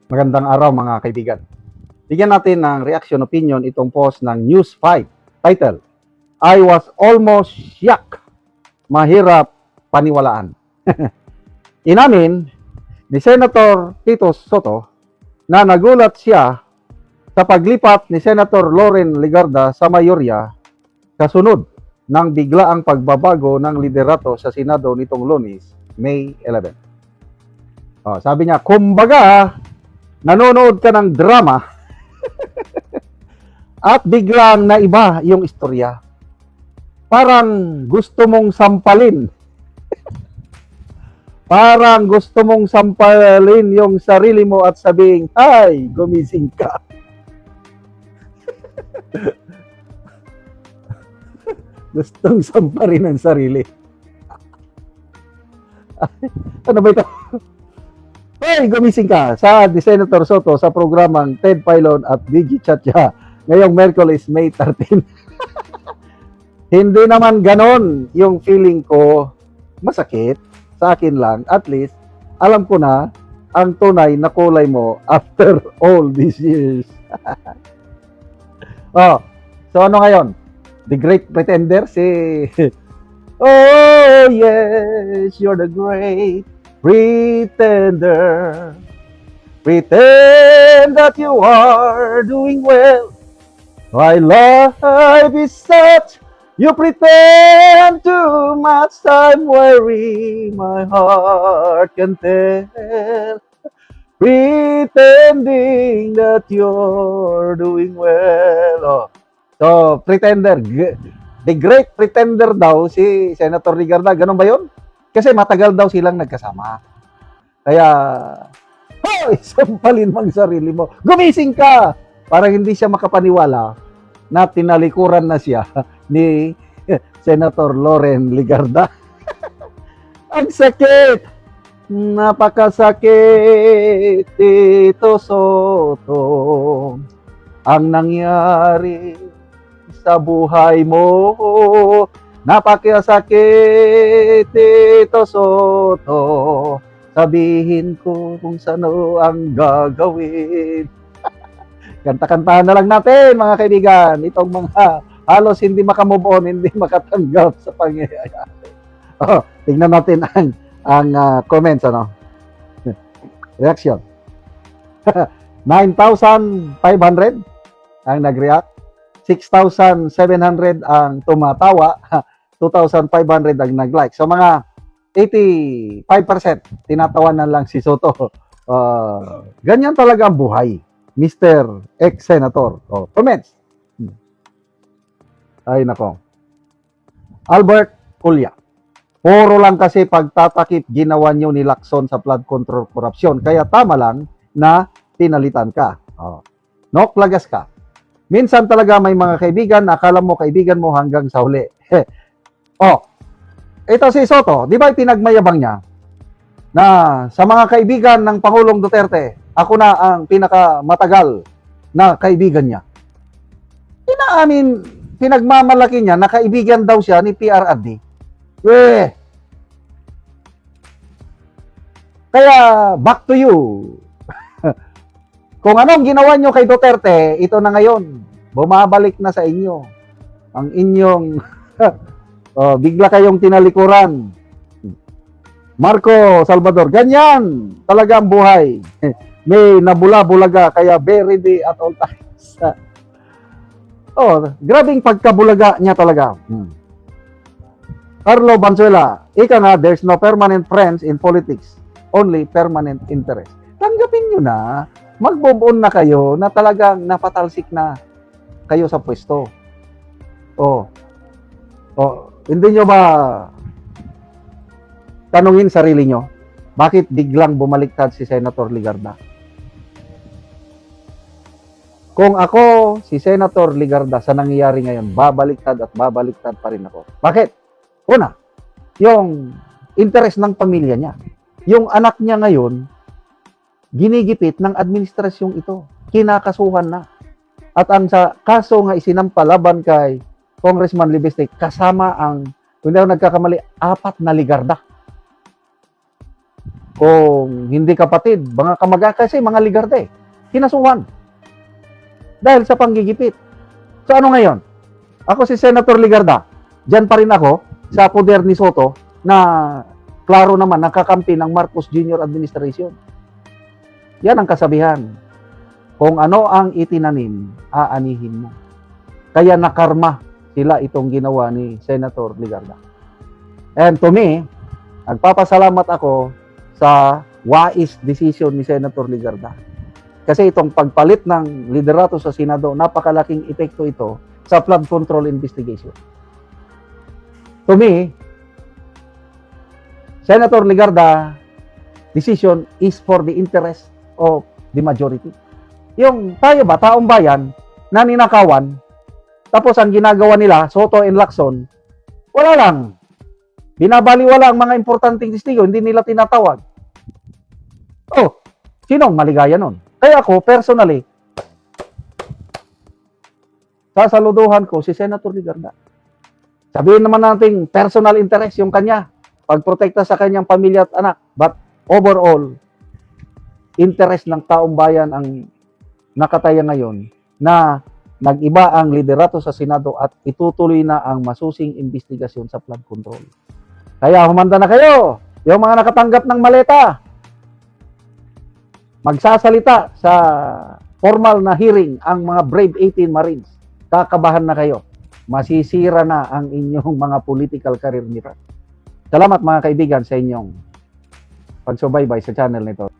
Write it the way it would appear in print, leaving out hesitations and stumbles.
Magandang araw mga kaibigan. Bigyan natin ng reaction opinion itong post ng News 5. Title, I was almost shocked. Mahirap paniwalaan. Inamin ni Senator Tito Soto na nagulat siya sa paglipat ni Senator Loren Legarda sa mayorya kasunod ng biglaang pagbabago ng liderato sa Senado nitong Lunes, May 11. Sabi niya, kumbaga, nanonood ka ng drama at biglang naiba yung istorya. Parang gusto mong sampalin. Parang gusto mong sampalin yung sarili mo at sabing, ay, gumising ka. Gustong sampalin ang sarili. Ano ba ito? Hey, gumising ka sa Senator Soto sa programang Ted Filon at DG Chatcha ngayong Merkulis, May 13. Hindi naman ganon yung feeling ko, masakit sa akin lang. At least, alam ko na ang tunay na kulay mo after all these years. So ano ngayon? The Great Pretender, si... Oh yes, you're the great pretender. Pretend that you are doing well. My life is such. You pretend too much. I'm weary. My heart can tell. Pretending that you're doing well. So, pretender. The Great Pretender daw si Senator Legarda. Ganun ba yun? Kasi matagal daw silang nagkasama. Kaya, hoy, sampalin mo ang sarili mo. Gumising ka! Para hindi siya makapaniwala na tinalikuran na siya ni Senator Loren Legarda. Ang sakit! Napakasakit, Tito Soto. Ang nangyari sa buhay mo. Napakasakit, Tito Soto. Sabihin ko kung sano ang gagawin. Kanta-kantahan na lang natin, mga kaibigan. Itong mga halos hindi makamove on, hindi makatanggap sa pangyayari. Tingnan natin ang comments, ano? Reaction. 9,500 ang nag-react. 6,700 ang tumatawa, 2,500 ang nag-like. So mga 85% tinatawanan lang si Soto. Ganyan talaga ang buhay, Mr. Ex-Senator. Comments. Ay nako. Albert Culya. Puro lang kasi pagtatakip ginawa nyo ni Lacson sa flood control corruption. Kaya tama lang na pinalitan ka. Nok, lagas ka. Minsan talaga may mga kaibigan, akala mo kaibigan mo hanggang sa huli. Ito si Soto, di ba pinagmayabang niya na sa mga kaibigan ng Pangulong Duterte, ako na ang pinakamatagal na kaibigan niya. Inaamin, pinagmamalaki niya na kaibigan daw siya ni PRRD. Kaya, back to you. Kung anong ginawa nyo kay Duterte, ito na ngayon. Bumabalik na sa inyo. Ang inyong bigla kayong tinalikuran. Marco Salvador, ganyan talaga ang buhay. May nabula-bulaga, kaya be ready at all times. Grabing pagkabulaga niya talaga. Carlo Banzuela, ika nga, there's no permanent friends in politics. Only permanent interest. Tanggapin nyo na. Mag-move on na kayo na talagang napatalsik na kayo sa pwesto. Hindi nyo ba tanungin sarili nyo, bakit biglang bumaliktad si Senator Legarda? Kung ako, si Senator Legarda, sa nangyayari ngayon, babaliktad at babaliktad pa rin ako. Bakit? Una, yung interest ng pamilya niya. Yung anak niya ngayon, ginigipit ng administrasyong ito. Kinakasuhan na. At ang sa kaso nga isinampalaban kay Congressman Libestek, kasama ang, kung hindi ako nagkakamali, 4 na Legarda. kung hindi kapatid, mga kamag-anak, kasi mga Ligarda kinasuhan. Dahil sa panggigipit. So ano ngayon? Ako si Senator Ligarda, dyan pa rin ako sa poder ni Soto na klaro naman nakakampi ng Marcos Jr. administration. Yan ang kasabihan. Kung ano ang itinanim, aanihin mo. Kaya nakarma sila itong ginawa ni Senator Ligarda. And to me, nagpapasalamat ako sa wise decision ni Senator Ligarda. Kasi itong pagpalit ng liderato sa Senado, napakalaking epekto ito sa flood control investigation. To me, Senator Ligarda decision is for the interest of the majority. Yung tayo ba, taong bayan, na ninakawan, tapos ang ginagawa nila, Soto and Lacson, wala lang. Binabaliwala ang mga importanteng testigo, hindi nila tinatawag. Oh, sinong maligaya nun? Kaya ako, personally, sasaluduhan ko si Senator Ligarda. Sabihin naman natin, personal interest yung kanya, pagprotekta sa kanyang pamilya at anak. But overall, interest ng taong bayan ang nakataya ngayon na nag-iba ang liderato sa Senado at itutuloy na ang masusing investigasyon sa flood control. Kaya humanda na kayo, yung mga nakatanggap ng maleta, magsasalita sa formal na hearing ang mga Brave 18 Marines. Kakabahan na kayo. Masisira na ang inyong mga political career nito. Salamat mga kaibigan sa inyong pagsubaybay sa channel nito.